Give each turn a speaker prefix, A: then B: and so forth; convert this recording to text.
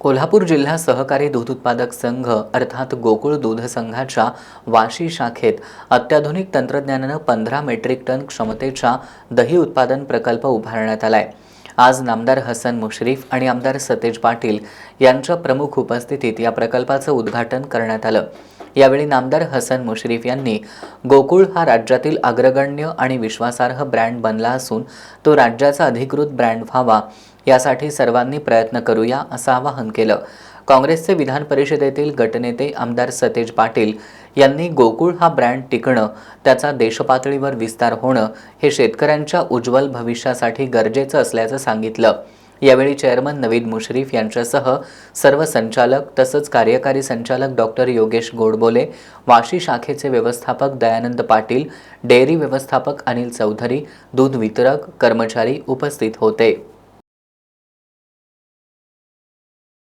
A: कोल्हापूर जिल्हा सहकारी दूध उत्पादक संघ अर्थात गोकुळ दूध संघाच्या वाशी शाखेत अत्याधुनिक तंत्रज्ञानाने 15 मेट्रिक टन क्षमतेचा दही उत्पादन प्रकल्प उभारण्यात आलाय। आज नामदार हसन मुश्रीफ आणि आमदार सतेज पाटील यांच्या प्रमुख उपस्थितीत या प्रकल्पाचं उद्घाटन करण्यात आलं। यावेळी नामदार हसन मुश्रीफ यांनी गोकुळ हा राज्यातील अग्रगण्य आणि विश्वासार्ह ब्रँड बनला असून तो राज्याचा अधिकृत ब्रँड व्हावा यासाठी सर्वांनी प्रयत्न करूया असं आवाहन केलं। काँग्रेसचे विधान परिषदेतील गटनेते आमदार सतेज पाटील यांनी गोकुळ हा ब्रँड टिकणं, त्याचा देशपातळीवर विस्तार होणं हे शेतकऱ्यांच्या उज्ज्वल भविष्यासाठी गरजेचं असल्याचं सांगितलं। यावेळी चेअरमन नवीद मुश्रीफ यांच्यासह सर्व संचालक तसंच कार्यकारी संचालक डॉक्टर योगेश गोडबोले, वाशी शाखेचे व्यवस्थापक दयानंद पाटील, डेअरी व्यवस्थापक अनिल चौधरी, दूध वितरक कर्मचारी उपस्थित होते।